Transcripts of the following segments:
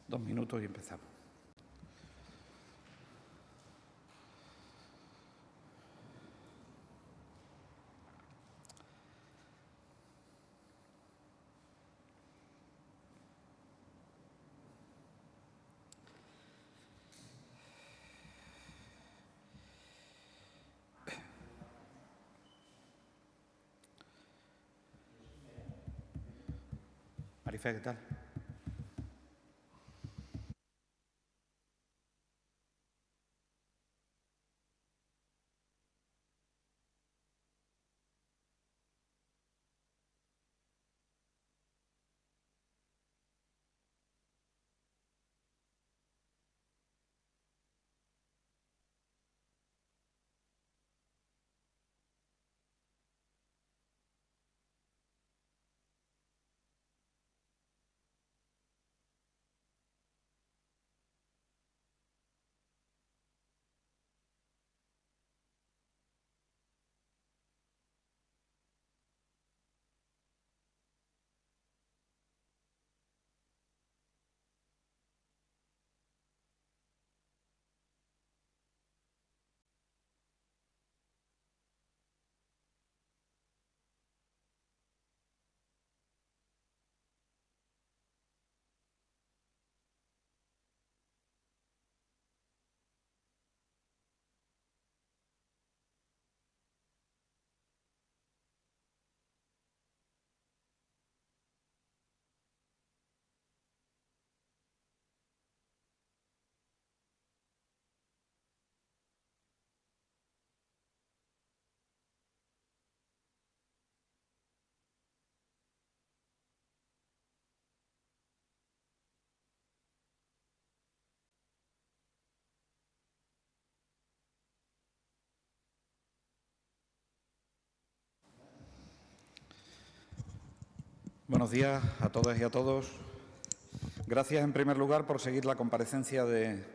2 minutos y empezamos. Marife, ¿qué tal? Buenos días a todas y a todos. Gracias, en primer lugar, por seguir la comparecencia de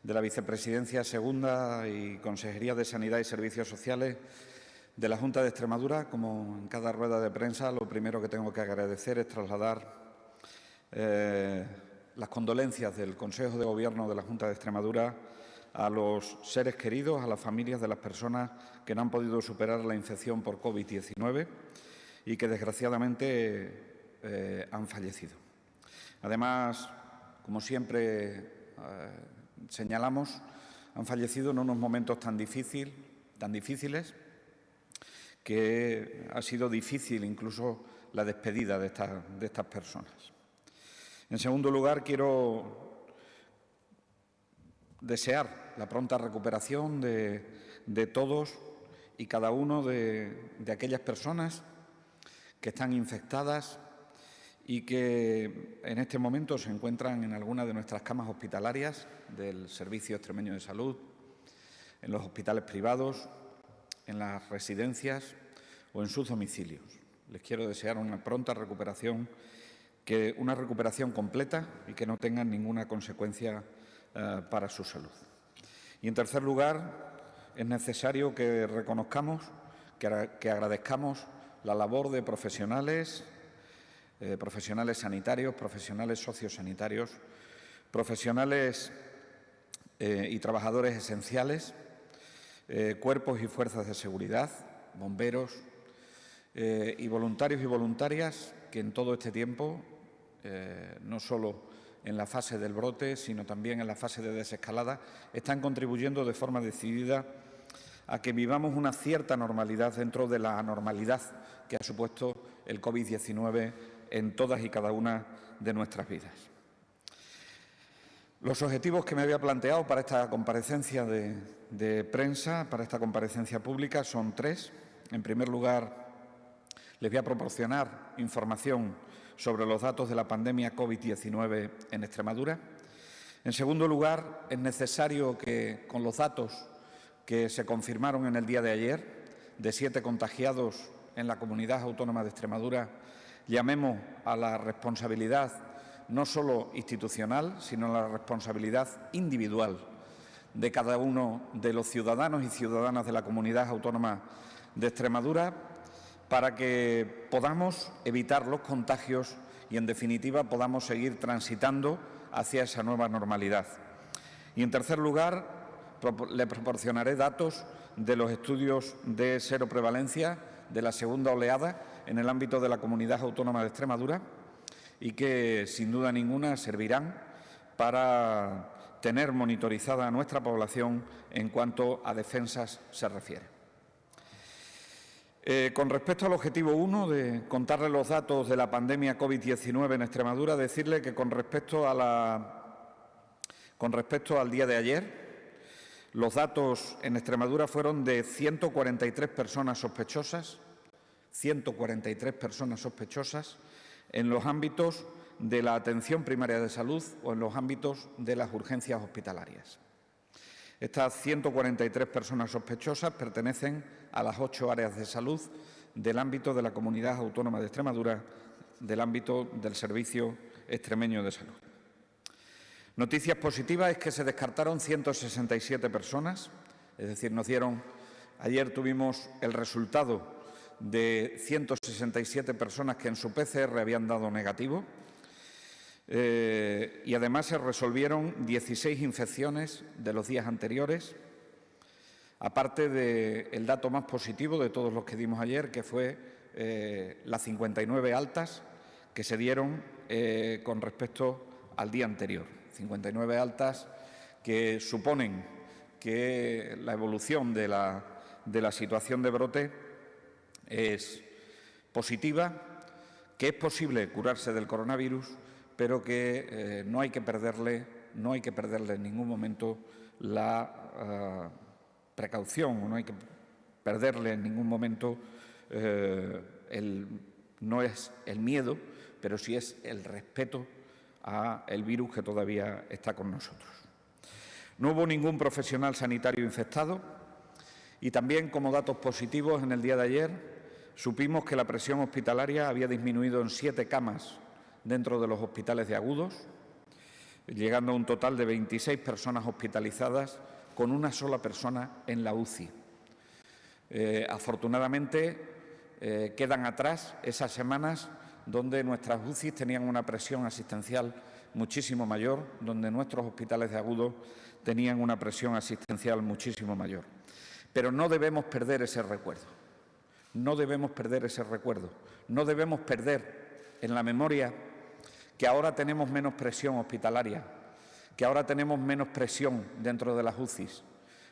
la Vicepresidencia Segunda y Consejería de Sanidad y Servicios Sociales de la Junta de Extremadura. Como en cada rueda de prensa, lo primero que tengo que agradecer es trasladar las condolencias del Consejo de Gobierno de la Junta de Extremadura a los seres queridos, a las familias de las personas que no han podido superar la infección por COVID-19 y que, desgraciadamente, han fallecido. Además, como siempre señalamos, han fallecido en unos momentos tan difíciles, que ha sido difícil incluso la despedida de estas personas. En segundo lugar, quiero desear la pronta recuperación de todos y cada uno de aquellas personas que están infectadas y que en este momento se encuentran en alguna de nuestras camas hospitalarias del Servicio Extremeño de Salud, en los hospitales privados, en las residencias o en sus domicilios. Les quiero desear una pronta recuperación, una recuperación completa y que no tengan ninguna consecuencia para su salud. Y en tercer lugar, es necesario que reconozcamos, que agradezcamos la labor de profesionales sanitarios, profesionales sociosanitarios, profesionales y trabajadores esenciales, cuerpos y fuerzas de seguridad, bomberos y voluntarios y voluntarias que en todo este tiempo, no solo en la fase del brote, sino también en la fase de desescalada, están contribuyendo de forma decidida a que vivamos una cierta normalidad dentro de la anormalidad que ha supuesto el COVID-19 en todas y cada una de nuestras vidas. Los objetivos que me había planteado para esta comparecencia de prensa, para esta comparecencia pública, son 3. En primer lugar, les voy a proporcionar información sobre los datos de la pandemia COVID-19 en Extremadura. En segundo lugar, es necesario que, con los datos que se confirmaron en el día de ayer, de 7 contagiados en la Comunidad Autónoma de Extremadura, llamemos a la responsabilidad no solo institucional, sino a la responsabilidad individual de cada uno de los ciudadanos y ciudadanas de la Comunidad Autónoma de Extremadura para que podamos evitar los contagios y, en definitiva, podamos seguir transitando hacia esa nueva normalidad. Y, en tercer lugar, le proporcionaré datos de los estudios de seroprevalencia de la segunda oleada en el ámbito de la Comunidad Autónoma de Extremadura y que, sin duda ninguna, servirán para tener monitorizada a nuestra población en cuanto a defensas se refiere. Con respecto al objetivo 1 de contarle los datos de la pandemia COVID-19 en Extremadura, decirle que con respecto al día de ayer, los datos en Extremadura fueron de 143 personas sospechosas, 143 personas sospechosas en los ámbitos de la atención primaria de salud o en los ámbitos de las urgencias hospitalarias. Estas 143 personas sospechosas pertenecen a las 8 áreas de salud del ámbito de la Comunidad Autónoma de Extremadura, del ámbito del Servicio Extremeño de Salud. Noticias positivas es que se descartaron 167 personas, es decir, ayer tuvimos el resultado de 167 personas que en su PCR habían dado negativo y además se resolvieron 16 infecciones de los días anteriores, aparte del dato más positivo de todos los que dimos ayer, que fue las 59 altas que se dieron con respecto al día anterior. 59 altas que suponen que la evolución de la situación de brote es positiva, que es posible curarse del coronavirus, pero que no hay que perderle en ningún momento la precaución, no hay que perderle en ningún momento no es el miedo, pero sí es el respeto al virus que todavía está con nosotros. No hubo ningún profesional sanitario infectado y también, como datos positivos, en el día de ayer supimos que la presión hospitalaria había disminuido en 7 camas dentro de los hospitales de agudos, llegando a un total de 26 personas hospitalizadas con una sola persona en la UCI. Afortunadamente, quedan atrás esas semanas donde nuestras UCI tenían una presión asistencial muchísimo mayor, donde nuestros hospitales de agudos tenían una presión asistencial muchísimo mayor. Pero no debemos perder ese recuerdo, no debemos perder ese recuerdo, no debemos perder en la memoria que ahora tenemos menos presión hospitalaria, que ahora tenemos menos presión dentro de las UCIs,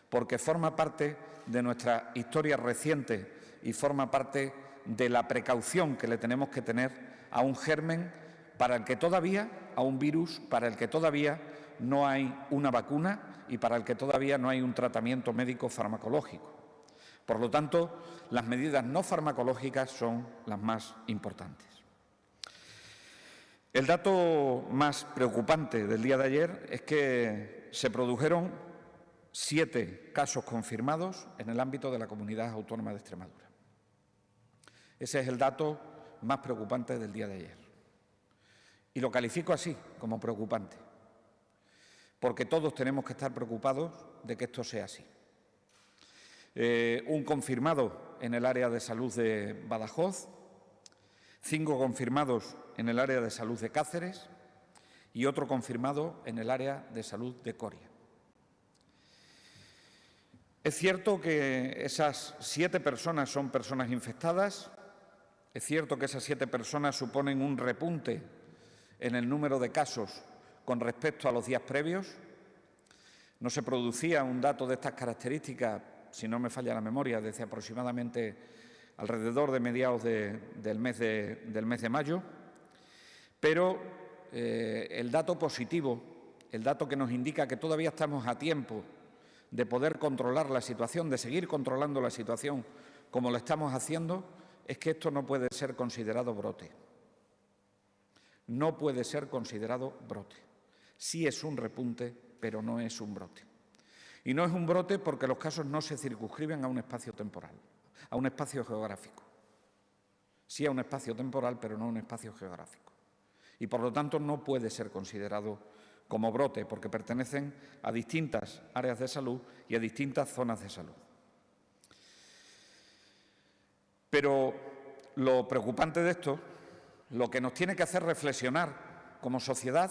porque forma parte de nuestra historia reciente y forma parte de la precaución que le tenemos que tener a un germen para el que todavía, a un virus para el que todavía no hay una vacuna y para el que todavía no hay un tratamiento médico farmacológico. Por lo tanto, las medidas no farmacológicas son las más importantes. El dato más preocupante del día de ayer es que se produjeron 7 casos confirmados en el ámbito de la Comunidad Autónoma de Extremadura. Ese es el dato más preocupante del día de ayer. Y lo califico así, como preocupante, porque todos tenemos que estar preocupados de que esto sea así. Un confirmado en el área de salud de Badajoz, 5 confirmados en el área de salud de Cáceres y otro confirmado en el área de salud de Coria. Es cierto que esas 7 personas son personas infectadas, es cierto que esas 7 personas suponen un repunte en el número de casos con respecto a los días previos. No se producía un dato de estas características, si no me falla la memoria, desde aproximadamente alrededor de mediados del mes de mayo, pero el dato positivo, el dato que nos indica que todavía estamos a tiempo de poder controlar la situación, de seguir controlando la situación como lo estamos haciendo, es que esto no puede ser considerado brote. No puede ser considerado brote. Sí es un repunte, pero no es un brote. Y no es un brote porque los casos no se circunscriben a un espacio temporal, a un espacio geográfico. Sí a un espacio temporal, pero no a un espacio geográfico. Y por lo tanto no puede ser considerado como brote porque pertenecen a distintas áreas de salud y a distintas zonas de salud. Pero lo preocupante de esto, lo que nos tiene que hacer reflexionar como sociedad,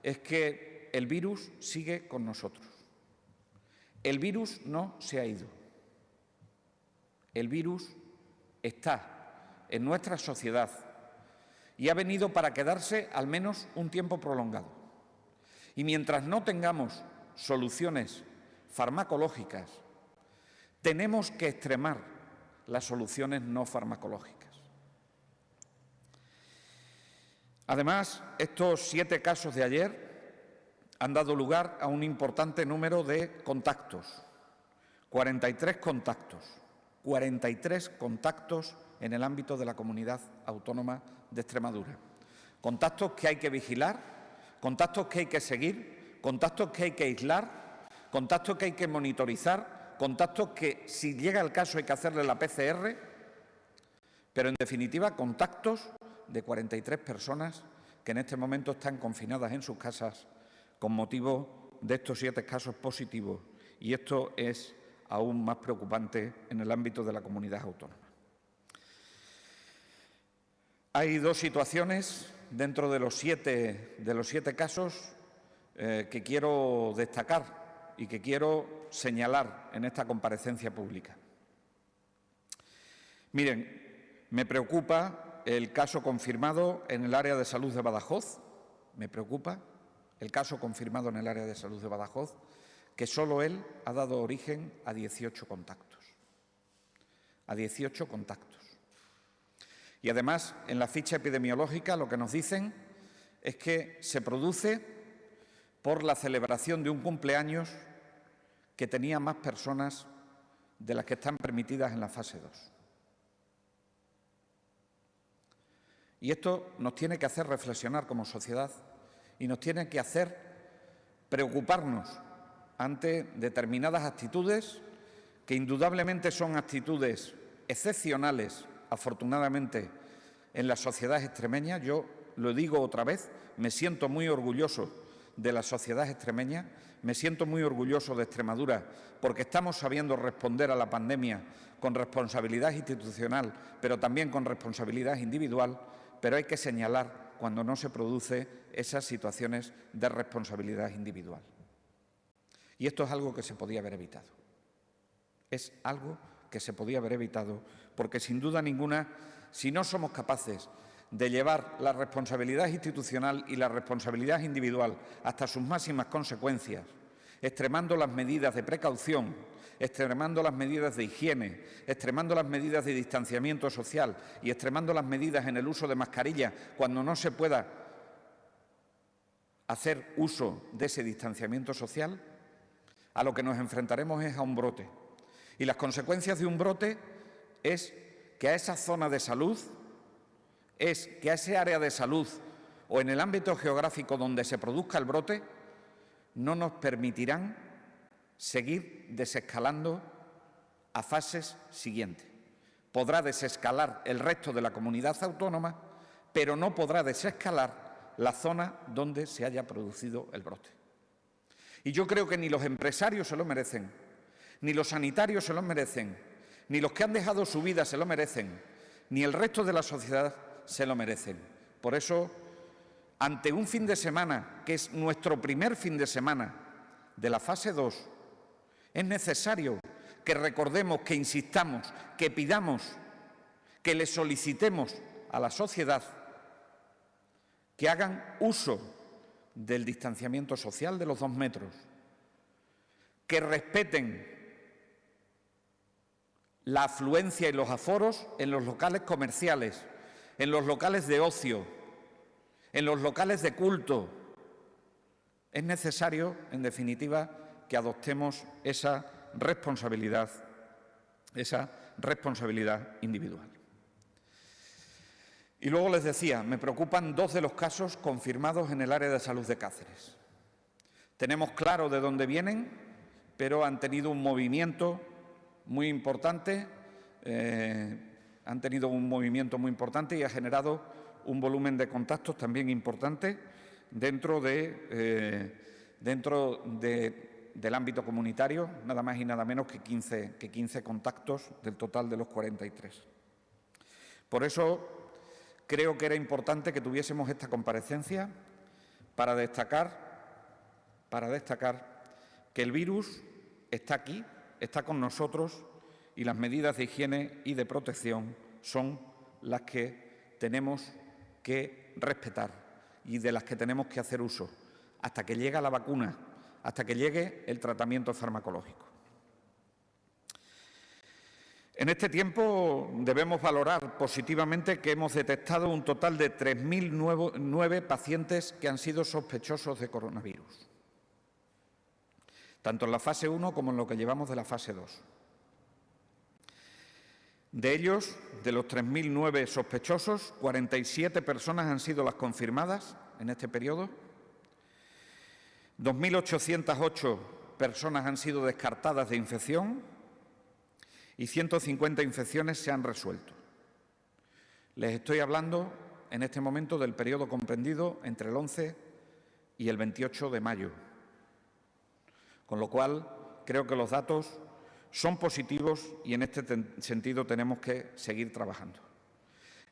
es que el virus sigue con nosotros. El virus no se ha ido. El virus está en nuestra sociedad y ha venido para quedarse al menos un tiempo prolongado. Y mientras no tengamos soluciones farmacológicas, tenemos que extremar las soluciones no farmacológicas. Además, estos 7 casos de ayer han dado lugar a un importante número de contactos, 43 contactos, 43 contactos en el ámbito de la Comunidad Autónoma de Extremadura. Contactos que hay que vigilar, contactos que hay que seguir, contactos que hay que aislar, contactos que hay que monitorizar, contactos que, si llega el caso, hay que hacerle la PCR, pero en definitiva contactos de 43 personas que en este momento están confinadas en sus casas con motivo de estos 7 casos positivos, y esto es aún más preocupante en el ámbito de la comunidad autónoma. Hay 2 situaciones dentro de los 7 casos que quiero destacar y que quiero señalar en esta comparecencia pública. Miren, me preocupa el caso confirmado en el área de salud de Badajoz, me preocupa el caso confirmado en el área de salud de Badajoz, que solo él ha dado origen a 18 contactos. A 18 contactos. Y además, en la ficha epidemiológica lo que nos dicen es que se produce por la celebración de un cumpleaños que tenía más personas de las que están permitidas en la fase 2. Y esto nos tiene que hacer reflexionar como sociedad y nos tiene que hacer preocuparnos ante determinadas actitudes que indudablemente son actitudes excepcionales, afortunadamente, en la sociedad extremeña. Yo lo digo otra vez, me siento muy orgulloso de la sociedad extremeña, me siento muy orgulloso de Extremadura porque estamos sabiendo responder a la pandemia con responsabilidad institucional, pero también con responsabilidad individual, pero hay que señalar cuando no se produce esas situaciones de responsabilidad individual. Y esto es algo que se podía haber evitado. Es algo que se podía haber evitado porque, sin duda ninguna, si no somos capaces de llevar la responsabilidad institucional y la responsabilidad individual hasta sus máximas consecuencias, extremando las medidas de precaución, extremando las medidas de higiene, extremando las medidas de distanciamiento social y extremando las medidas en el uso de mascarilla cuando no se pueda hacer uso de ese distanciamiento social, a lo que nos enfrentaremos es a un brote. Y las consecuencias de un brote es que a esa zona de salud, es que a ese área de salud o en el ámbito geográfico donde se produzca el brote, no nos permitirán seguir desescalando a fases siguientes. Podrá desescalar el resto de la comunidad autónoma, pero no podrá desescalar la zona donde se haya producido el brote. Y yo creo que ni los empresarios se lo merecen, ni los sanitarios se lo merecen, ni los que han dejado su vida se lo merecen, ni el resto de la sociedad se lo merecen. Por eso, ante un fin de semana, que es nuestro primer fin de semana de la fase 2, es necesario que recordemos, que insistamos, que pidamos, que le solicitemos a la sociedad que hagan uso del distanciamiento social de los 2 metros, que respeten la afluencia y los aforos en los locales comerciales, en los locales de ocio, en los locales de culto. Es necesario, en definitiva, que adoptemos esa responsabilidad individual. Y luego les decía, me preocupan 2 de los casos confirmados en el área de salud de Cáceres. Tenemos claro de dónde vienen, pero han tenido un movimiento muy importante, y ha generado un volumen de contactos también importante dentro del ámbito comunitario, nada más y nada menos que 15 contactos del total de los 43. Por eso creo que era importante que tuviésemos esta comparecencia para destacar que el virus está aquí, está con nosotros y las medidas de higiene y de protección son las que tenemos que respetar y de las que tenemos que hacer uso hasta que llegue la vacuna, hasta que llegue el tratamiento farmacológico. En este tiempo debemos valorar positivamente que hemos detectado un total de 3.009 pacientes que han sido sospechosos de coronavirus, tanto en la fase 1 como en lo que llevamos de la fase 2. De ellos, de los 3.009 sospechosos, 47 personas han sido las confirmadas en este periodo, 2.808 personas han sido descartadas de infección y 150 infecciones se han resuelto. Les estoy hablando en este momento del periodo comprendido entre el 11 y el 28 de mayo, con lo cual creo que los datos son positivos y en este sentido tenemos que seguir trabajando.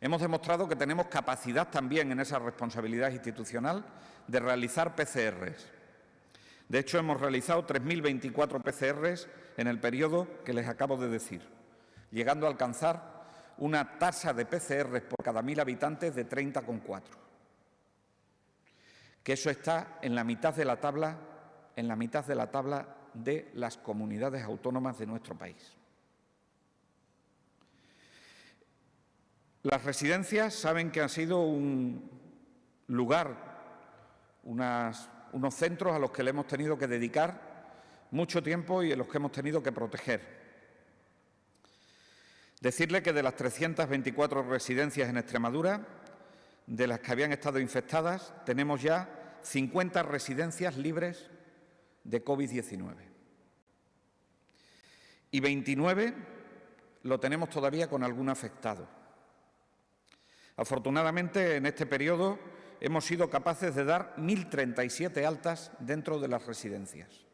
Hemos demostrado que tenemos capacidad también en esa responsabilidad institucional de realizar PCRs. De hecho, hemos realizado 3.024 PCRs en el periodo que les acabo de decir, llegando a alcanzar una tasa de PCRs por cada 1.000 habitantes de 30,4. Que eso está en la mitad de la tabla, de las comunidades autónomas de nuestro país. Las residencias saben que han sido un lugar, unos centros a los que le hemos tenido que dedicar mucho tiempo y en los que hemos tenido que proteger. Decirle que de las 324 residencias en Extremadura, de las que habían estado infectadas, tenemos ya 50 residencias libres de COVID-19. Y 29 lo tenemos todavía con algún afectado. Afortunadamente, en este periodo hemos sido capaces de dar 1.037 altas dentro de las residencias,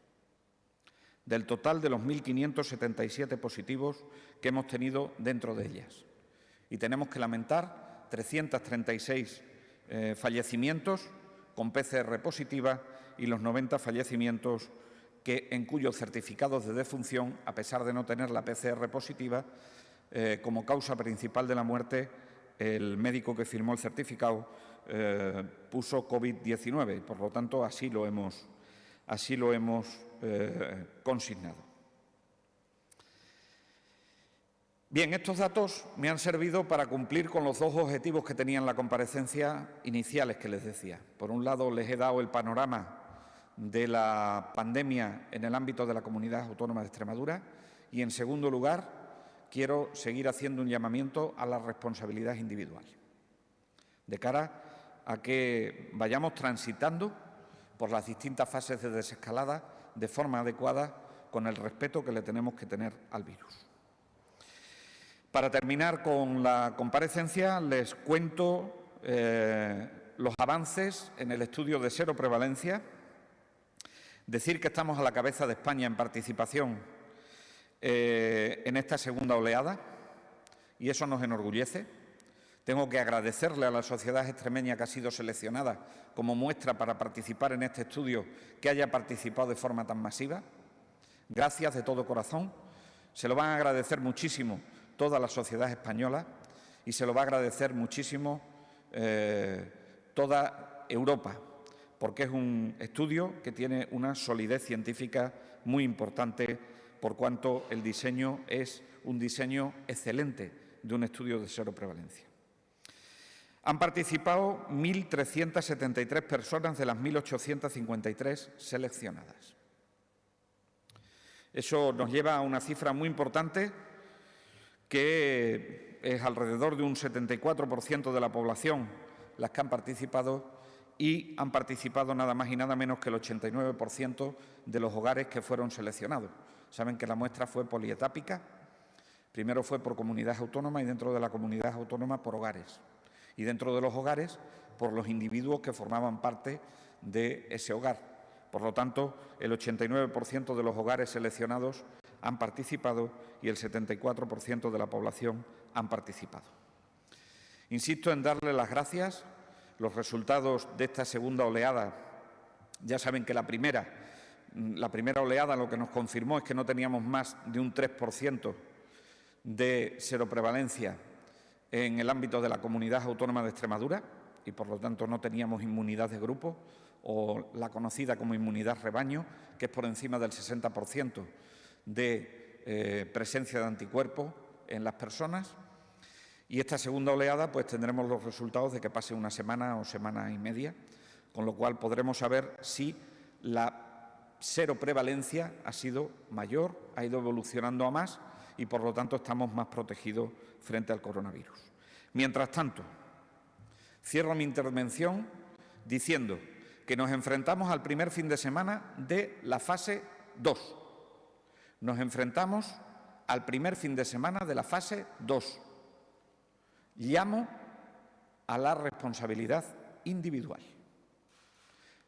del total de los 1.577 positivos que hemos tenido dentro de ellas. Y tenemos que lamentar 336 fallecimientos con PCR positiva y los 90 fallecimientos en cuyos certificados de defunción, a pesar de no tener la PCR positiva, como causa principal de la muerte, el médico que firmó el certificado puso COVID-19 y, por lo tanto, así lo hemos consignado. Bien, estos datos me han servido para cumplir con los dos objetivos que tenía en la comparecencia iniciales que les decía. Por un lado, les he dado el panorama de la pandemia en el ámbito de la Comunidad Autónoma de Extremadura y, en segundo lugar, quiero seguir haciendo un llamamiento a la responsabilidad individual, de cara a que vayamos transitando por las distintas fases de desescalada de forma adecuada, con el respeto que le tenemos que tener al virus. Para terminar con la comparecencia, les cuento los avances en el estudio de seroprevalencia. Decir que estamos a la cabeza de España en participación en esta segunda oleada, y eso nos enorgullece. Tengo que agradecerle a la sociedad extremeña que ha sido seleccionada como muestra para participar en este estudio, que haya participado de forma tan masiva. Gracias de todo corazón. Se lo van a agradecer muchísimo toda la sociedad española y se lo va a agradecer muchísimo toda Europa, porque es un estudio que tiene una solidez científica muy importante, por cuanto el diseño es un diseño excelente de un estudio de seroprevalencia. Han participado 1.373 personas de las 1.853 seleccionadas. Eso nos lleva a una cifra muy importante, que es alrededor de un 74% de la población las que han participado, y han participado nada más y nada menos que el 89% de los hogares que fueron seleccionados. Saben que la muestra fue polietápica. Primero fue por comunidad autónoma y dentro de la comunidad autónoma por hogares. Y dentro de los hogares por los individuos que formaban parte de ese hogar. Por lo tanto, el 89% de los hogares seleccionados han participado y el 74% de la población han participado. Insisto en darle las gracias los resultados de esta segunda oleada. Ya saben que la primera oleada lo que nos confirmó es que no teníamos más de un 3% de seroprevalencia en el ámbito de la Comunidad Autónoma de Extremadura y, por lo tanto, no teníamos inmunidad de grupo o la conocida como inmunidad rebaño, que es por encima del 60% de presencia de anticuerpos en las personas. Y esta segunda oleada, pues tendremos los resultados de que pase una semana o semana y media, con lo cual podremos saber si la seroprevalencia ha sido mayor, ha ido evolucionando a más y, por lo tanto, estamos más protegidos frente al coronavirus. Mientras tanto, cierro mi intervención diciendo que nos enfrentamos al primer fin de semana de la fase 2. Nos enfrentamos al primer fin de semana de la fase 2. Llamo a la responsabilidad individual.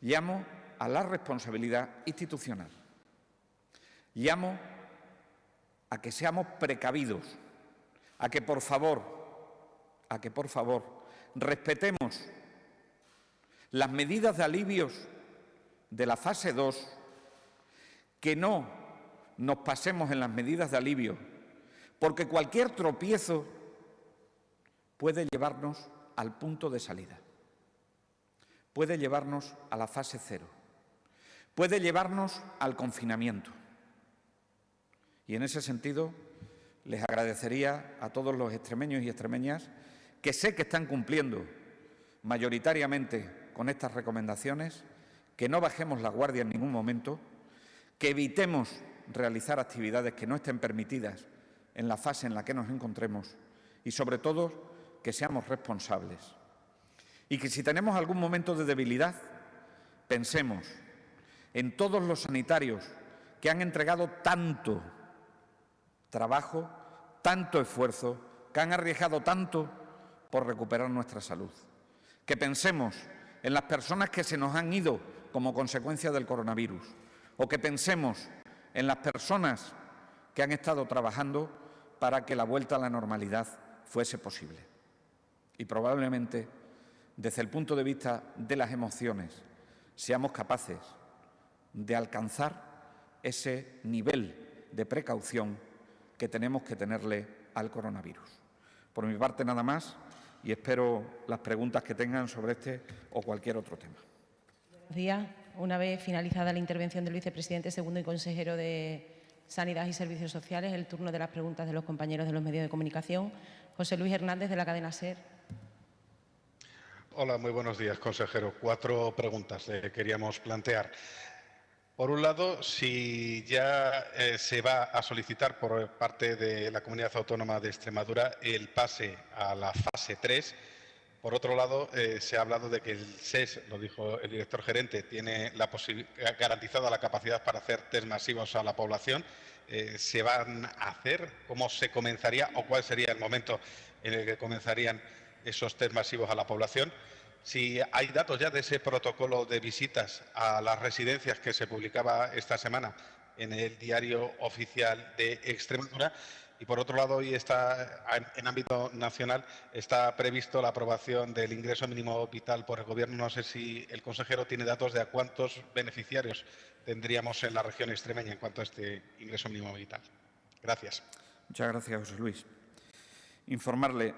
Llamo a la responsabilidad institucional. Llamo a que seamos precavidos, a que por favor, respetemos las medidas de alivios de la fase 2, que no nos pasemos en las medidas de alivio, porque cualquier tropiezo puede llevarnos al punto de salida, puede llevarnos a la fase 0, puede llevarnos al confinamiento. Y en ese sentido les agradecería a todos los extremeños y extremeñas que sé que están cumpliendo mayoritariamente con estas recomendaciones, que no bajemos la guardia en ningún momento, que evitemos realizar actividades que no estén permitidas en la fase en la que nos encontremos y, sobre todo, que seamos responsables. Y que si tenemos algún momento de debilidad, pensemos en todos los sanitarios que han entregado tanto trabajo, tanto esfuerzo, que han arriesgado tanto por recuperar nuestra salud. Que pensemos en las personas que se nos han ido como consecuencia del coronavirus, o que pensemos en las personas que han estado trabajando para que la vuelta a la normalidad fuese posible. Y probablemente, desde el punto de vista de las emociones, seamos capaces de alcanzar ese nivel de precaución que tenemos que tenerle al coronavirus. Por mi parte, nada más, y espero las preguntas que tengan sobre este o cualquier otro tema. Buenos días. Una vez finalizada la intervención del vicepresidente segundo y consejero de Sanidad y Servicios Sociales, el turno de las preguntas de los compañeros de los medios de comunicación. José Luis Hernández, de la cadena SER. Hola, muy buenos días, consejero. 4 preguntas le queríamos plantear. Por un lado, si ya se va a solicitar por parte de la Comunidad Autónoma de Extremadura el pase a la fase 3. Por otro lado, se ha hablado de que el SES, lo dijo el director gerente, tiene garantizada la capacidad para hacer test masivos a la población. ¿Se van a hacer? ¿Cómo se comenzaría o cuál sería el momento en el que comenzarían esos test masivos a la población? Si hay datos ya de ese protocolo de visitas a las residencias que se publicaba esta semana en el Diario Oficial de Extremadura. Y, por otro lado, hoy está, en ámbito nacional, está previsto la aprobación del ingreso mínimo vital por el Gobierno. No sé si el consejero tiene datos de a cuántos beneficiarios tendríamos en la región extremeña en cuanto a este ingreso mínimo vital. Gracias. Muchas gracias, José Luis. Informarle,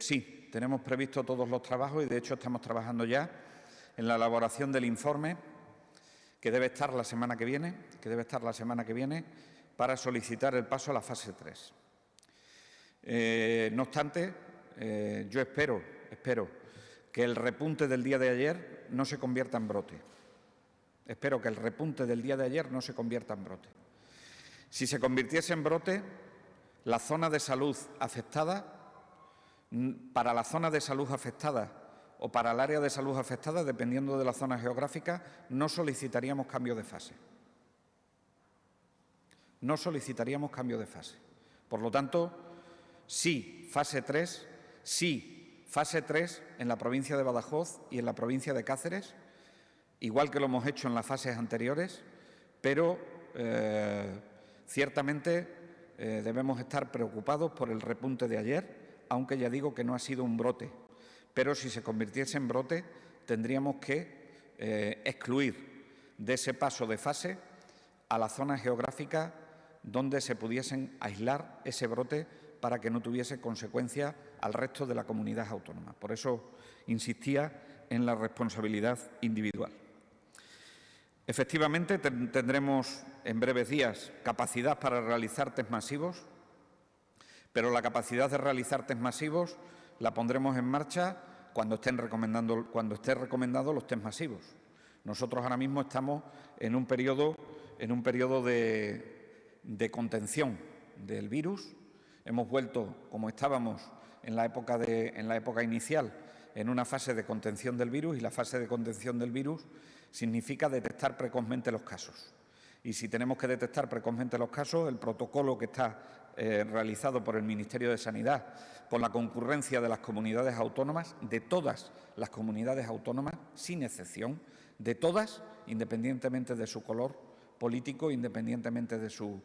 sí, tenemos previsto todos los trabajos y, de hecho, estamos trabajando ya en la elaboración del informe que debe estar la semana que viene, para solicitar el paso a la fase 3. No obstante, yo espero que el repunte del día de ayer no se convierta en brote. Espero que el repunte del día de ayer no se convierta en brote. Si se convirtiese en brote, la zona de salud afectada, para la zona de salud afectada o para el área de salud afectada, dependiendo de la zona geográfica, no solicitaríamos cambio de fase. No solicitaríamos cambio de fase. Por lo tanto, sí, fase 3, sí, fase 3 en la provincia de Badajoz y en la provincia de Cáceres, igual que lo hemos hecho en las fases anteriores, pero ciertamente debemos estar preocupados por el repunte de ayer, aunque ya digo que no ha sido un brote. pero si se convirtiese en brote tendríamos que excluir de ese paso de fase a la zona geográfica donde se pudiesen aislar ese brote para que no tuviese consecuencias al resto de la comunidad autónoma. Por eso insistía en la responsabilidad individual. Efectivamente, tendremos en breves días capacidad para realizar test masivos, pero la capacidad de realizar test masivos la pondremos en marcha cuando esté recomendado los test masivos. Nosotros ahora mismo estamos en un periodo de contención del virus. Hemos vuelto, como estábamos en la época inicial, en una fase de contención del virus, y la fase de contención del virus significa detectar precozmente los casos. Y si tenemos que detectar precozmente los casos, el protocolo que está realizado por el Ministerio de Sanidad, con la concurrencia de las comunidades autónomas, de todas las comunidades autónomas, sin excepción, de todas, independientemente de su color político, independientemente de su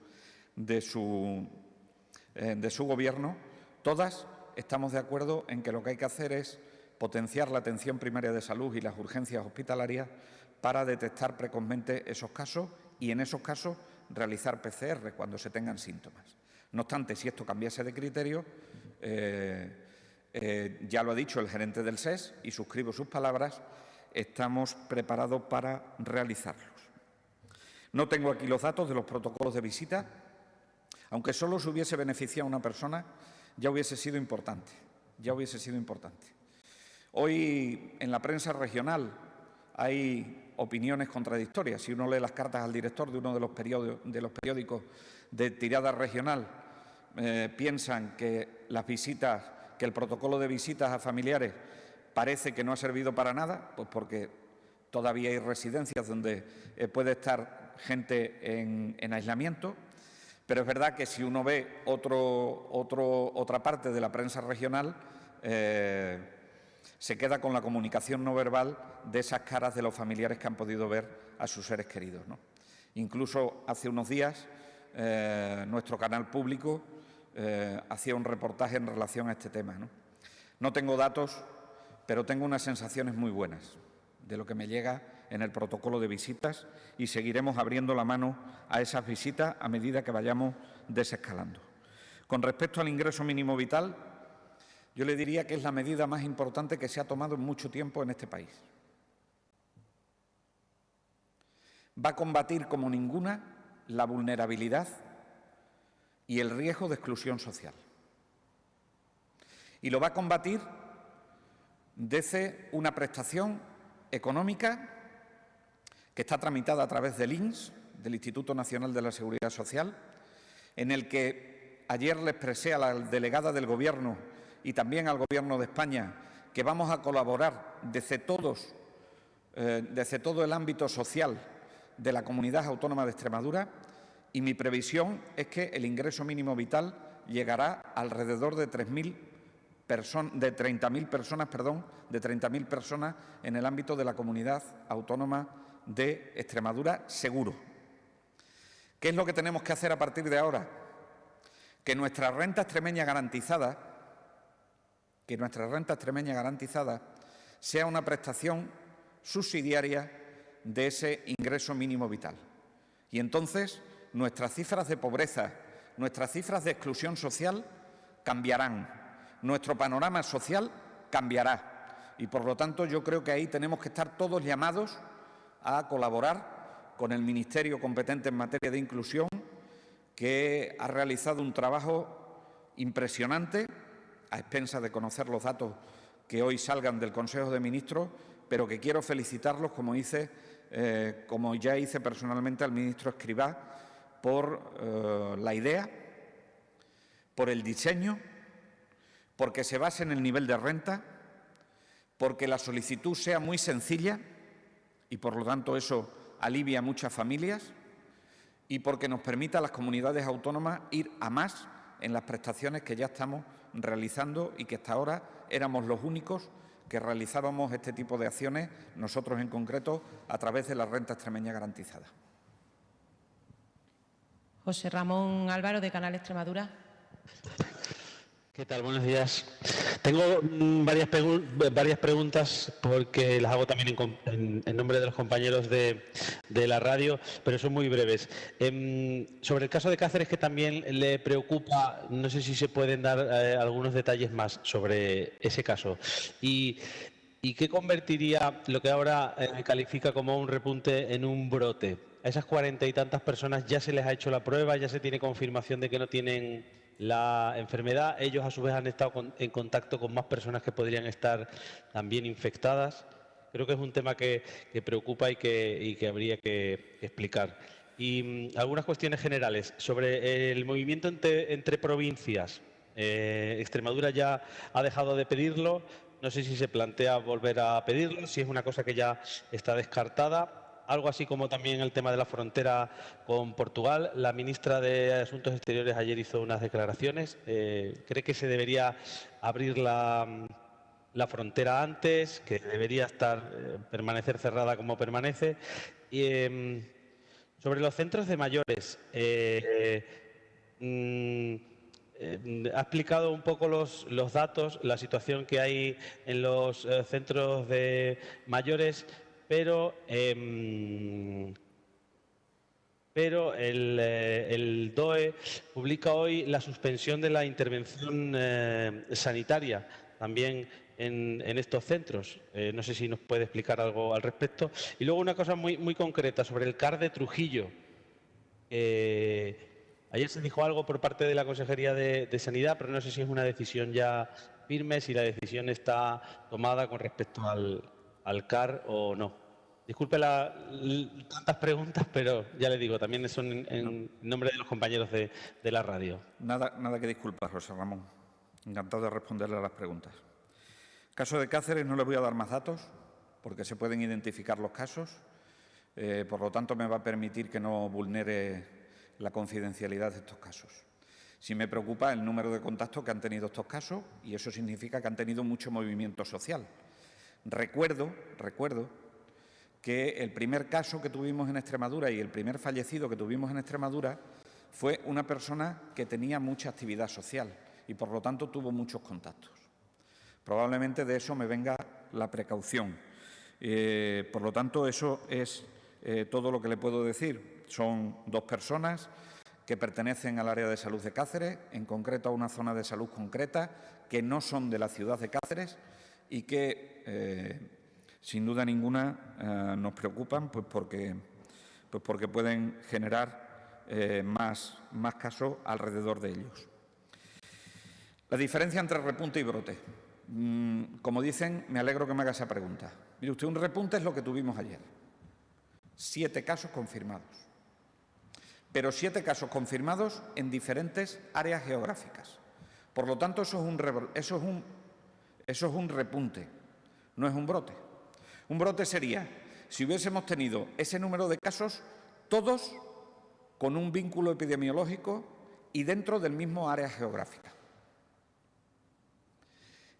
gobierno, todas estamos de acuerdo en que lo que hay que hacer es potenciar la atención primaria de salud y las urgencias hospitalarias para detectar precozmente esos casos y, en esos casos, realizar PCR cuando se tengan síntomas. No obstante, si esto cambiase de criterio, ya lo ha dicho el gerente del SES y suscribo sus palabras, estamos preparados para realizarlos. No tengo aquí los datos de los protocolos de visita. Aunque solo se hubiese beneficiado a una persona, ya hubiese sido importante. Hoy, en la prensa regional, hay opiniones contradictorias. Si uno lee las cartas al director de uno de los periódicos de tirada regional, piensan que el protocolo de visitas a familiares parece que no ha servido para nada, pues porque todavía hay residencias donde puede estar gente en aislamiento. Pero es verdad que si uno ve otra parte de la prensa regional, se queda con la comunicación no verbal de esas caras de los familiares que han podido ver a sus seres queridos, ¿no? Incluso hace unos días nuestro canal público hacía un reportaje en relación a este tema, ¿no? No tengo datos, pero tengo unas sensaciones muy buenas de lo que me llega en el protocolo de visitas, y seguiremos abriendo la mano a esas visitas a medida que vayamos desescalando. Con respecto al ingreso mínimo vital, yo le diría que es la medida más importante que se ha tomado en mucho tiempo en este país. Va a combatir como ninguna la vulnerabilidad y el riesgo de exclusión social. Y lo va a combatir desde una prestación económica que está tramitada a través del INS, del Instituto Nacional de la Seguridad Social, en el que ayer le expresé a la delegada del Gobierno y también al Gobierno de España que vamos a colaborar desde todo el ámbito social de la Comunidad Autónoma de Extremadura, y mi previsión es que el ingreso mínimo vital llegará alrededor de 30.000 personas en el ámbito de la Comunidad Autónoma de Extremadura, seguro. ¿Qué es lo que tenemos que hacer a partir de ahora? Que nuestra renta extremeña garantizada sea una prestación subsidiaria de ese ingreso mínimo vital. Y entonces nuestras cifras de pobreza, nuestras cifras de exclusión social cambiarán, nuestro panorama social cambiará. Y, por lo tanto, yo creo que ahí tenemos que estar todos llamados a colaborar con el Ministerio competente en materia de inclusión, que ha realizado un trabajo impresionante, a expensas de conocer los datos que hoy salgan del Consejo de Ministros, pero que quiero felicitarlos, como ya hice personalmente al ministro Escrivá, por la idea, por el diseño, porque se base en el nivel de renta, porque la solicitud sea muy sencilla y, por lo tanto, eso alivia a muchas familias, y porque nos permita a las comunidades autónomas ir a más en las prestaciones que ya estamos realizando y que hasta ahora éramos los únicos que realizábamos este tipo de acciones, nosotros en concreto, a través de la renta extremeña garantizada. José Ramón Álvaro, de Canal Extremadura. ¿Qué tal? Buenos días. Tengo varias preguntas porque las hago también en nombre de los compañeros de la radio, pero son muy breves. Sobre el caso de Cáceres, que también le preocupa, no sé si se pueden dar algunos detalles más sobre ese caso. ¿Y qué convertiría lo que ahora califica como un repunte en un brote? A esas 40 y tantas personas ya se les ha hecho la prueba, ya se tiene confirmación de que no tienen la enfermedad. Ellos, a su vez, han estado en contacto con más personas que podrían estar también infectadas. Creo que es un tema que preocupa y que habría que explicar. Y algunas cuestiones generales sobre el movimiento entre provincias. Extremadura ya ha dejado de pedirlo. No sé si se plantea volver a pedirlo, si es una cosa que ya está descartada. Algo así como también el tema de la frontera con Portugal. La ministra de Asuntos Exteriores ayer hizo unas declaraciones. ¿Cree que se debería abrir la frontera antes, que debería permanecer cerrada como permanece? Y, sobre los centros de mayores, ha explicado un poco los datos, la situación que hay en los centros de mayores, pero el DOE publica hoy la suspensión de la intervención sanitaria también en estos centros. No sé si nos puede explicar algo al respecto. Y luego una cosa muy concreta sobre el CAR de Trujillo. Ayer se dijo algo por parte de la Consejería de Sanidad, pero no sé si es una decisión ya firme, si la decisión está tomada con respecto al CAR o no. Disculpe tantas preguntas, pero ya le digo, también son en nombre de los compañeros de la radio. Nada que disculpar, José Ramón. Encantado de responderle a las preguntas. Caso de Cáceres, no le voy a dar más datos, porque se pueden identificar los casos. Por lo tanto, me va a permitir que no vulnere la confidencialidad de estos casos. Sí me preocupa el número de contactos que han tenido estos casos, y eso significa que han tenido mucho movimiento social. Recuerdo que el primer caso que tuvimos en Extremadura y el primer fallecido que tuvimos en Extremadura fue una persona que tenía mucha actividad social y, por lo tanto, tuvo muchos contactos. Probablemente de eso me venga la precaución. Por lo tanto, eso es todo lo que le puedo decir. Son 2 personas que pertenecen al área de salud de Cáceres, en concreto a una zona de salud concreta, que no son de la ciudad de Cáceres y que sin duda ninguna nos preocupan, pues porque pueden generar más casos alrededor de ellos. La diferencia entre repunte y brote. Como dicen, me alegro que me haga esa pregunta. Mire usted, un repunte es lo que tuvimos ayer. 7 casos confirmados. Pero 7 casos confirmados en diferentes áreas geográficas. Por lo tanto, eso es un repunte, no es un brote. Un brote sería si hubiésemos tenido ese número de casos, todos con un vínculo epidemiológico y dentro del mismo área geográfica.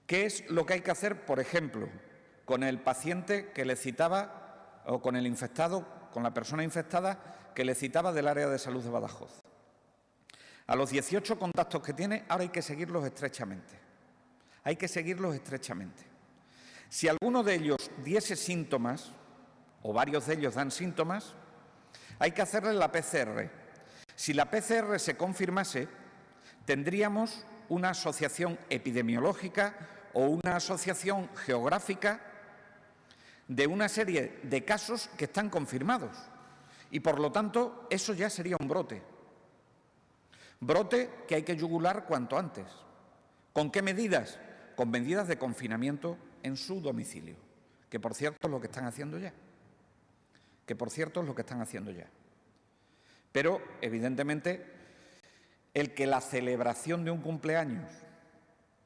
¿Qué es lo que hay que hacer, por ejemplo, con el paciente que le citaba, o con el infectado, con la persona infectada que le citaba del área de salud de Badajoz? A los 18 contactos que tiene, ahora hay que seguirlos estrechamente. Hay que seguirlos estrechamente. Si alguno de ellos diese síntomas, o varios de ellos dan síntomas, hay que hacerle la PCR. Si la PCR se confirmase, tendríamos una asociación epidemiológica o una asociación geográfica de una serie de casos que están confirmados. Y, por lo tanto, eso ya sería un brote. Brote que hay que yugular cuanto antes. ¿Con qué medidas? Con medidas de confinamiento en su domicilio, que por cierto es lo que están haciendo ya. Pero, evidentemente, el que la celebración de un cumpleaños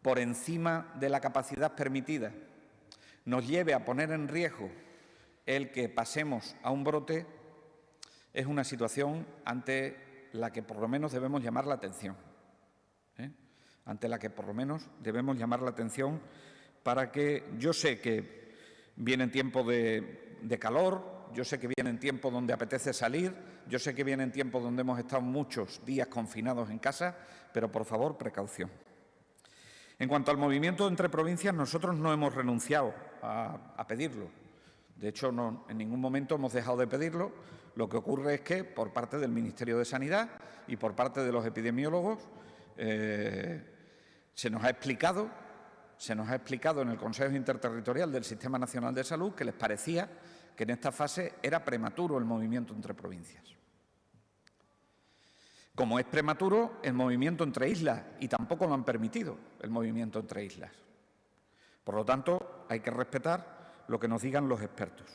por encima de la capacidad permitida nos lleve a poner en riesgo el que pasemos a un brote es una situación ante la que por lo menos debemos llamar la atención. Ante la que por lo menos debemos llamar la atención para que, yo sé que vienen tiempos de calor, yo sé que vienen tiempos donde apetece salir, yo sé que vienen tiempos donde hemos estado muchos días confinados en casa, pero por favor, precaución. En cuanto al movimiento entre provincias, nosotros no hemos renunciado a pedirlo. De hecho, en ningún momento hemos dejado de pedirlo. Lo que ocurre es que, por parte del Ministerio de Sanidad y por parte de los epidemiólogos, se nos ha explicado en el Consejo Interterritorial del Sistema Nacional de Salud que les parecía que en esta fase era prematuro el movimiento entre provincias. Como es prematuro el movimiento entre islas, y tampoco lo han permitido el movimiento entre islas. Por lo tanto, hay que respetar lo que nos digan los expertos.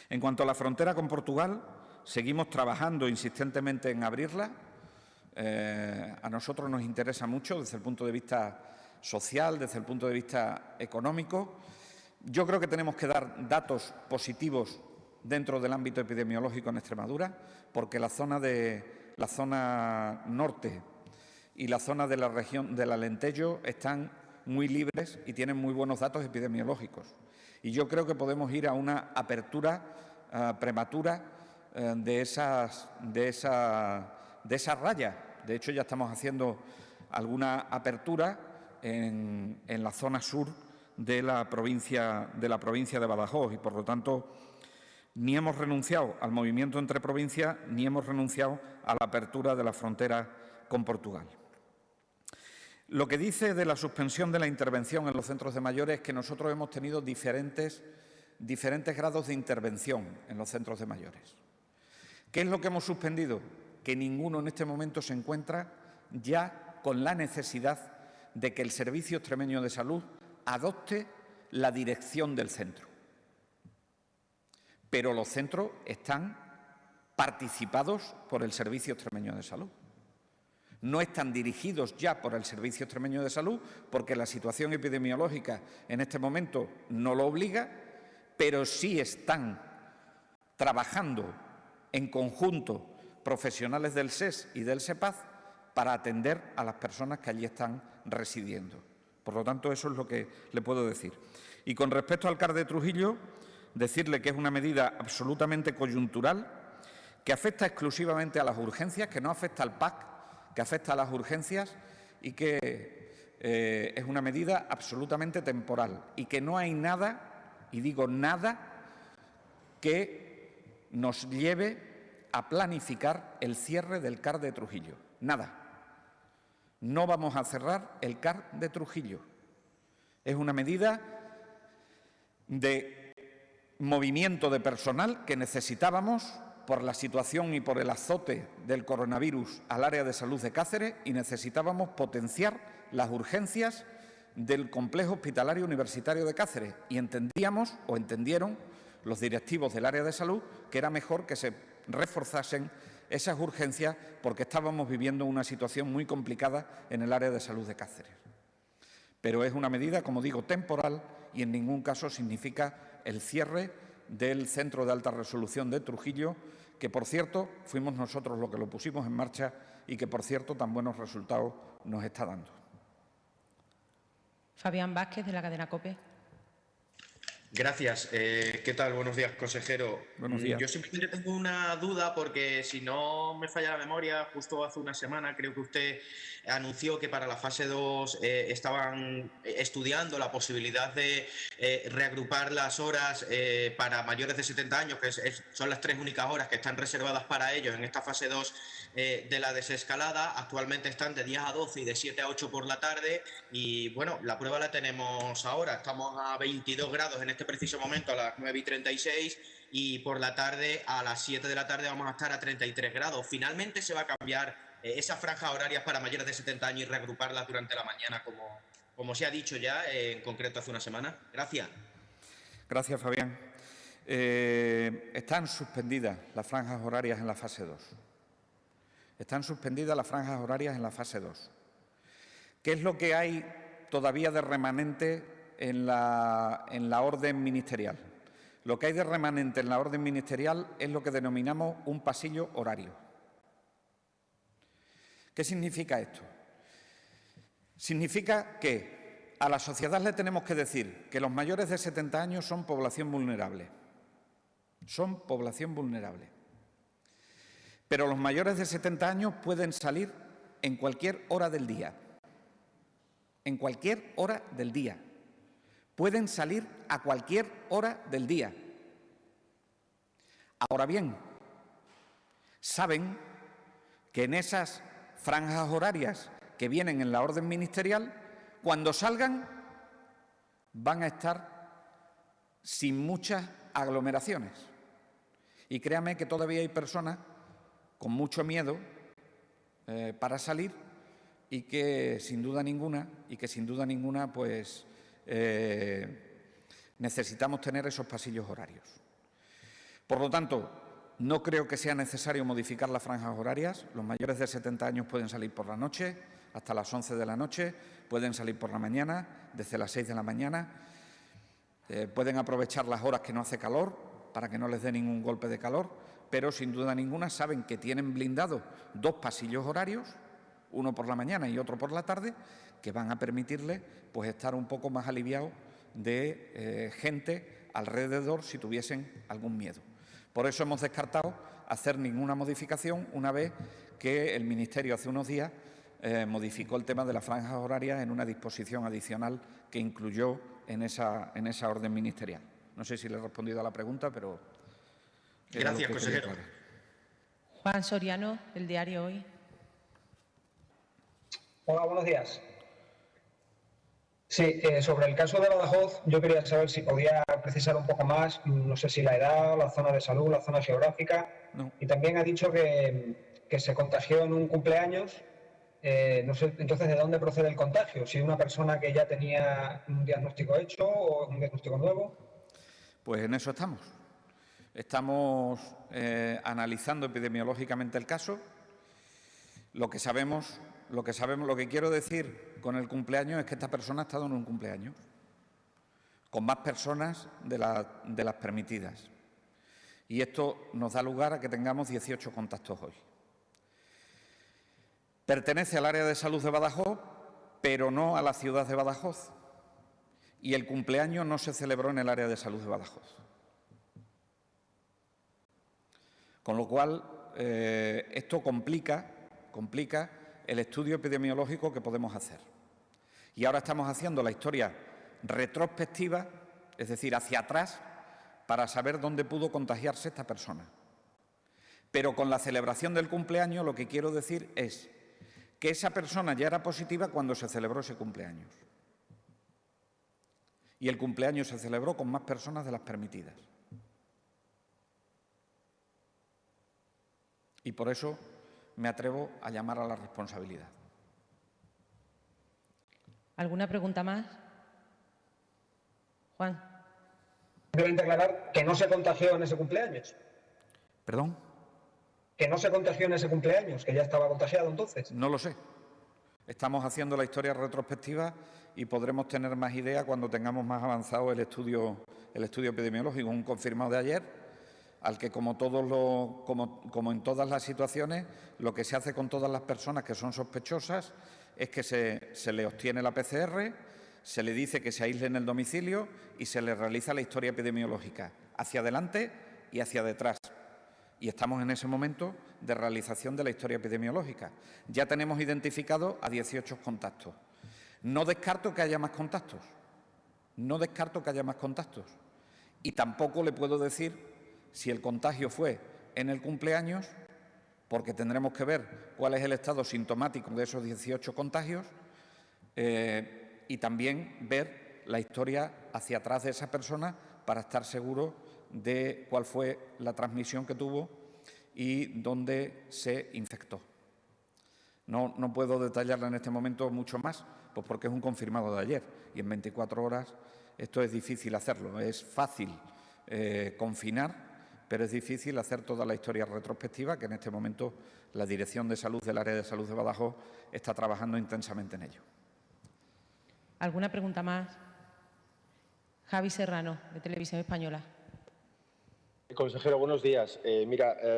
En cuanto a la frontera con Portugal, seguimos trabajando insistentemente en abrirla. A nosotros nos interesa mucho desde el punto de vista social, desde el punto de vista económico. Yo creo que tenemos que dar datos positivos dentro del ámbito epidemiológico en Extremadura, porque la zona norte y la zona de la región del Alentejo están muy libres y tienen muy buenos datos epidemiológicos. Y yo creo que podemos ir a una apertura prematura de esa raya. De hecho, ya estamos haciendo alguna apertura en la zona sur de la provincia de Badajoz y, por lo tanto, ni hemos renunciado al movimiento entre provincias ni hemos renunciado a la apertura de la frontera con Portugal. Lo que dice de la suspensión de la intervención en los centros de mayores es que nosotros hemos tenido diferentes grados de intervención en los centros de mayores. ¿Qué es lo que hemos suspendido? Que ninguno en este momento se encuentra ya con la necesidad de que el Servicio Extremeño de Salud adopte la dirección del centro. Pero los centros están participados por el Servicio Extremeño de Salud. No están dirigidos ya por el Servicio Extremeño de Salud porque la situación epidemiológica en este momento no lo obliga, pero sí están trabajando en conjunto profesionales del SES y del SEPAZ para atender a las personas que allí están residiendo. Por lo tanto, eso es lo que le puedo decir. Y con respecto al CAR de Trujillo, decirle que es una medida absolutamente coyuntural, que afecta exclusivamente a las urgencias, que no afecta al PAC, que afecta a las urgencias y que es una medida absolutamente temporal y que no hay nada, y digo nada, que nos lleve a planificar el cierre del CAR de Trujillo. Nada. No vamos a cerrar el CAR de Trujillo. Es una medida de movimiento de personal que necesitábamos por la situación y por el azote del coronavirus al área de salud de Cáceres, y necesitábamos potenciar las urgencias del complejo hospitalario universitario de Cáceres, y entendíamos o entendieron los directivos del área de salud que era mejor que se reforzasen esas urgencias porque estábamos viviendo una situación muy complicada en el área de salud de Cáceres. Pero es una medida, como digo, temporal y en ningún caso significa el cierre del Centro de Alta Resolución de Trujillo, que, por cierto, fuimos nosotros los que lo pusimos en marcha y que, por cierto, tan buenos resultados nos está dando. Fabián Vázquez, de la cadena COPE. Gracias. ¿Qué tal? Buenos días, consejero. Buenos días. Yo simplemente tengo una duda porque, si no me falla la memoria, justo hace una semana creo que usted anunció que para la fase 2 estaban estudiando la posibilidad de reagrupar las horas para mayores de 70 años, que son las 3 únicas horas que están reservadas para ellos en esta fase 2 de la desescalada. Actualmente están de 10 a 12 y de 7 a 8 por la tarde y, bueno, la prueba la tenemos ahora. Estamos a 22 grados en este preciso momento a las 9:36 y por la tarde a las 7 de la tarde vamos a estar a 33 grados. Finalmente se va a cambiar esas franjas horarias para mayores de 70 años y reagruparlas durante la mañana como se ha dicho ya en concreto hace una semana. Gracias. Gracias, Fabián. Están suspendidas las franjas horarias en la fase 2. Están suspendidas las franjas horarias en la fase 2. ¿Qué es lo que hay todavía de remanente en la orden ministerial? Lo que hay de remanente en la orden ministerial es lo que denominamos un pasillo horario. ¿Qué significa esto? Significa que a la sociedad le tenemos que decir que los mayores de 70 años son población vulnerable. Son población vulnerable. Pero los mayores de 70 años pueden salir en cualquier hora del día. en cualquier hora del día. Pueden salir a cualquier hora del día. Ahora bien, saben que en esas franjas horarias que vienen en la orden ministerial, cuando salgan van a estar sin muchas aglomeraciones. Y créame que todavía hay personas con mucho miedo para salir y que sin duda ninguna, pues necesitamos tener esos pasillos horarios. Por lo tanto, no creo que sea necesario modificar las franjas horarias. Los mayores de 70 años pueden salir por la noche, hasta las 11 de la noche, pueden salir por la mañana, desde las 6 de la mañana, pueden aprovechar las horas que no hace calor para que no les dé ningún golpe de calor, pero sin duda ninguna saben que tienen blindados 2 pasillos horarios, uno por la mañana y otro por la tarde, que van a permitirles pues estar un poco más aliviados de gente alrededor si tuviesen algún miedo. Por eso hemos descartado hacer ninguna modificación una vez que el Ministerio hace unos días modificó el tema de las franjas horarias en una disposición adicional que incluyó en esa orden ministerial. No sé si le he respondido a la pregunta, pero... Gracias, consejero. Juan Soriano, del diario Hoy. Hola, buenos días. Sí, sobre el caso de Badajoz, yo quería saber si podía precisar un poco más, no sé si la edad, la zona de salud, la zona geográfica. No. Y también ha dicho que se contagió en un cumpleaños. No sé, entonces, ¿de dónde procede el contagio? ¿Si una persona que ya tenía un diagnóstico hecho o un diagnóstico nuevo? Pues en eso estamos. Estamos analizando epidemiológicamente el caso. Lo que quiero decir con el cumpleaños es que esta persona ha estado en un cumpleaños con más personas de las permitidas. Y esto nos da lugar a que tengamos 18 contactos hoy. Pertenece al área de salud de Badajoz, pero no a la ciudad de Badajoz. Y el cumpleaños no se celebró en el área de salud de Badajoz. Con lo cual, esto complica el estudio epidemiológico que podemos hacer. Y ahora estamos haciendo la historia retrospectiva, es decir, hacia atrás, para saber dónde pudo contagiarse esta persona. Pero con la celebración del cumpleaños lo que quiero decir es que esa persona ya era positiva cuando se celebró ese cumpleaños. Y el cumpleaños se celebró con más personas de las permitidas. Y por eso me atrevo a llamar a la responsabilidad. ¿Alguna pregunta más? Juan. Simplemente aclarar que no se contagió en ese cumpleaños. ¿Perdón? Que no se contagió en ese cumpleaños, que ya estaba contagiado entonces. No lo sé. Estamos haciendo la historia retrospectiva y podremos tener más idea cuando tengamos más avanzado el estudio epidemiológico, un confirmado de ayer, al que como en todas las situaciones, lo que se hace con todas las personas que son sospechosas es que se le obtiene la PCR, se le dice que se aísle en el domicilio y se le realiza la historia epidemiológica, hacia adelante y hacia detrás. Y estamos en ese momento de realización de la historia epidemiológica. Ya tenemos identificado a 18 contactos. No descarto que haya más contactos. Y tampoco le puedo decir si el contagio fue en el cumpleaños, porque tendremos que ver cuál es el estado sintomático de esos 18 contagios y también ver la historia hacia atrás de esa persona para estar seguro de cuál fue la transmisión que tuvo y dónde se infectó. No puedo detallarla en este momento mucho más, pues porque es un confirmado de ayer y en 24 horas esto es difícil hacerlo. Es fácil confinar, pero es difícil hacer toda la historia retrospectiva, que en este momento la Dirección de Salud del Área de Salud de Badajoz está trabajando intensamente en ello. ¿Alguna pregunta más? Javi Serrano, de Televisión Española. Consejero, buenos días.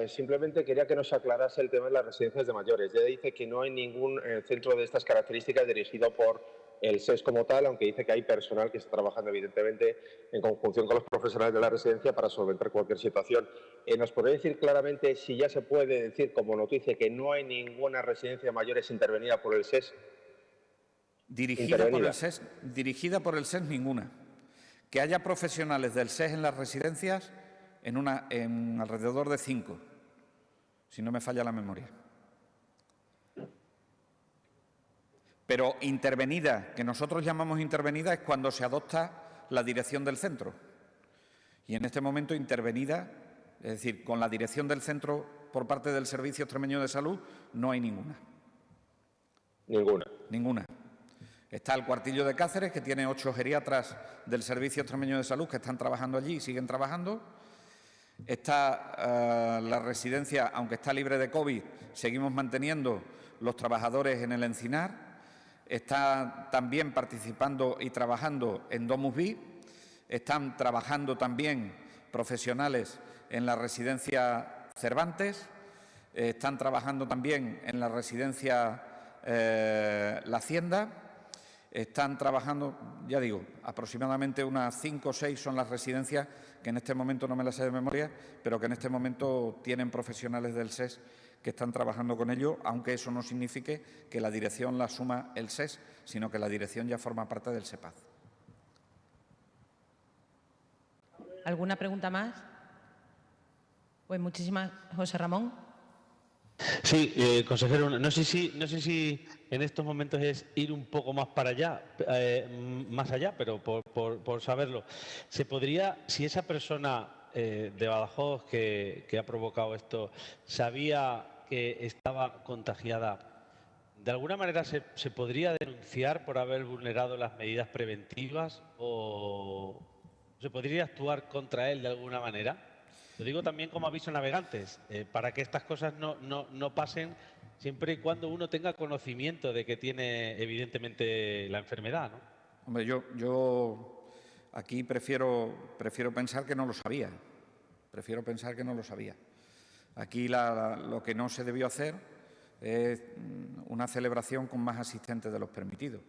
Simplemente quería que nos aclarase el tema de las residencias de mayores. Ya dice que no hay ningún centro de estas características dirigido por el SES como tal, aunque dice que hay personal que está trabajando evidentemente en conjunción con los profesionales de la residencia para solventar cualquier situación. ¿Nos podría decir claramente si ya se puede decir como noticia que no hay ninguna residencia de mayores intervenida por el SES? Dirigida por el SES ninguna. Que haya profesionales del SES en las residencias en alrededor de 5, si no me falla la memoria. Pero intervenida, que nosotros llamamos intervenida, es cuando se adopta la dirección del centro. Y en este momento intervenida, es decir, con la dirección del centro por parte del Servicio Extremeño de Salud, no hay ninguna. Ninguna. Está el Cuartillo de Cáceres, que tiene 8 geriatras del Servicio Extremeño de Salud que están trabajando allí y siguen trabajando. Está la residencia, aunque está libre de COVID, seguimos manteniendo los trabajadores en el Encinar. Está también participando y trabajando en Domus Vi. Están trabajando también profesionales en la residencia Cervantes. Están trabajando también en la residencia La Hacienda. Están trabajando, ya digo, aproximadamente unas 5 o 6 son las residencias que en este momento no me las sé de memoria, pero que en este momento tienen profesionales del SES que están trabajando con ello, aunque eso no signifique que la dirección la asuma el SES, sino que la dirección ya forma parte del SEPAZ. ¿Alguna pregunta más? Pues muchísimas. José Ramón. Sí, consejero, no sé si en estos momentos es ir un poco más para allá, más allá, pero por saberlo. ¿Se podría, si esa persona de Badajoz que ha provocado esto sabía que estaba contagiada, de alguna manera se podría denunciar por haber vulnerado las medidas preventivas o se podría actuar contra él de alguna manera? Lo digo también como aviso a navegantes, para que estas cosas no pasen siempre y cuando uno tenga conocimiento de que tiene evidentemente la enfermedad, ¿no? Hombre, yo aquí prefiero pensar que no lo sabía. Prefiero pensar que no lo sabía. Aquí lo que no se debió hacer es una celebración con más asistentes de los permitidos.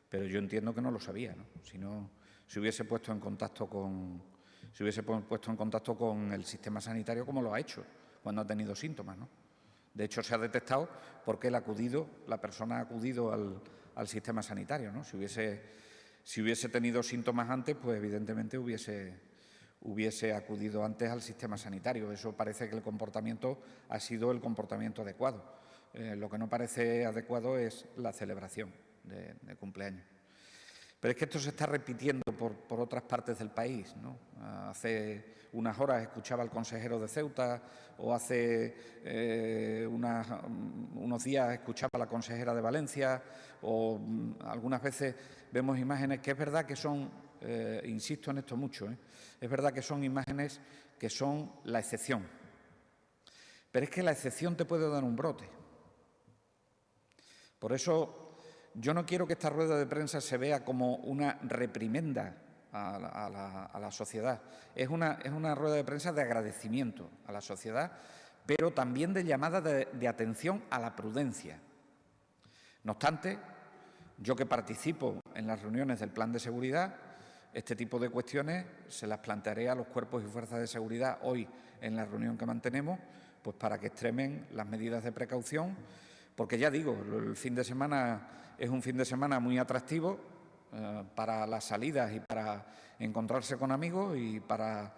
Pero yo entiendo que no lo sabía, ¿no? Si no, se hubiese puesto en contacto con el sistema sanitario como lo ha hecho cuando ha tenido síntomas, ¿no? De hecho, se ha detectado porque la persona ha acudido al sistema sanitario, ¿no? Si hubiese tenido síntomas antes, pues evidentemente hubiese acudido antes al sistema sanitario. Eso parece que el comportamiento ha sido el comportamiento adecuado. Lo que no parece adecuado es la celebración de cumpleaños. Pero es que esto se está repitiendo por otras partes del país, ¿no? Hace unas horas escuchaba al consejero de Ceuta o hace unos días escuchaba a la consejera de Valencia o algunas veces vemos imágenes que es verdad que son, insisto en esto mucho, es verdad que son imágenes que son la excepción. Pero es que la excepción te puede dar un brote. Por eso yo no quiero que esta rueda de prensa se vea como una reprimenda a la sociedad. Es una rueda de prensa de agradecimiento a la sociedad, pero también de llamada de atención a la prudencia. No obstante, yo que participo en las reuniones del Plan de Seguridad, este tipo de cuestiones se las plantearé a los cuerpos y fuerzas de seguridad hoy en la reunión que mantenemos, pues para que extremen las medidas de precaución, porque ya digo, el fin de semana es un fin de semana muy atractivo para las salidas y para encontrarse con amigos y para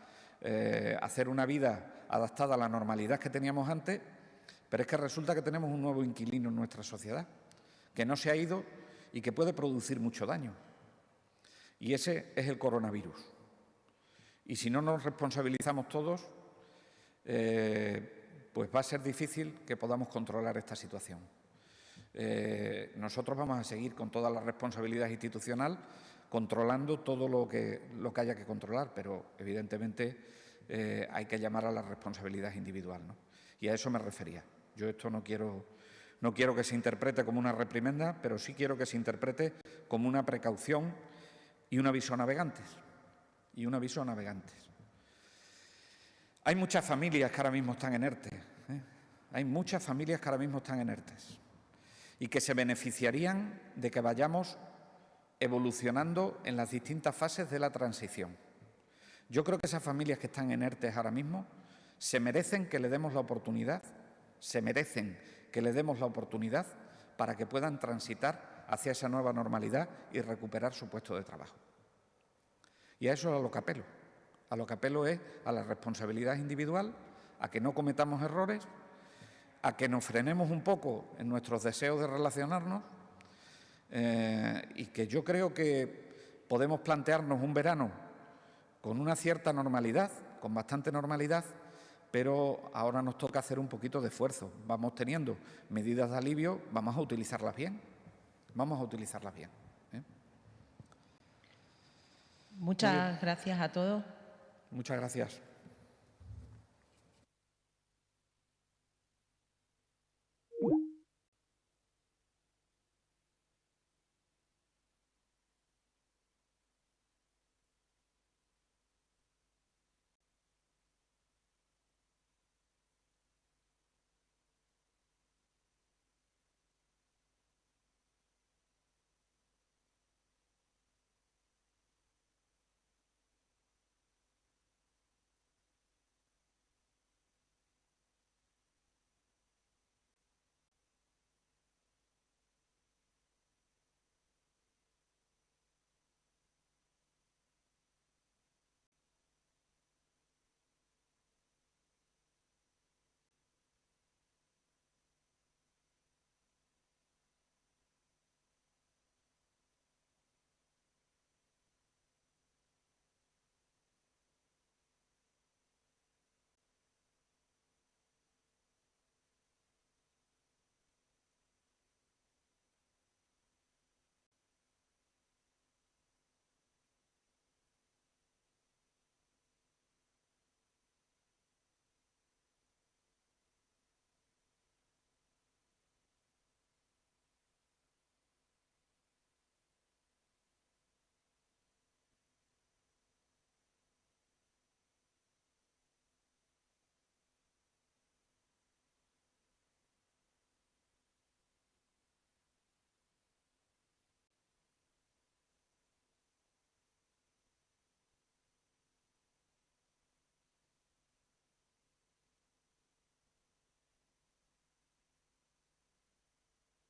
hacer una vida adaptada a la normalidad que teníamos antes, pero es que resulta que tenemos un nuevo inquilino en nuestra sociedad, que no se ha ido y que puede producir mucho daño. Y ese es el coronavirus. Y si no nos responsabilizamos todos, pues va a ser difícil que podamos controlar esta situación. Nosotros vamos a seguir con toda la responsabilidad institucional controlando todo lo que haya que controlar, pero evidentemente hay que llamar a la responsabilidad individual, ¿no? Y a eso me refería. Yo esto no quiero que se interprete como una reprimenda, pero sí quiero que se interprete como una precaución y un aviso a navegantes. Hay muchas familias que ahora mismo están en ERTE. Hay muchas familias que ahora mismo están en ERTE y que se beneficiarían de que vayamos evolucionando en las distintas fases de la transición. Yo creo que esas familias que están en ERTE ahora mismo se merecen que le demos la oportunidad, para que puedan transitar hacia esa nueva normalidad y recuperar su puesto de trabajo. Y a eso es a lo que apelo. A lo que apelo es a la responsabilidad individual, a que no cometamos errores, a que nos frenemos un poco en nuestros deseos de relacionarnos y que yo creo que podemos plantearnos un verano con una cierta normalidad, con bastante normalidad, pero ahora nos toca hacer un poquito de esfuerzo. Vamos teniendo medidas de alivio, vamos a utilizarlas bien. Vamos a utilizarlas bien. Muchas gracias a todos. Muchas gracias.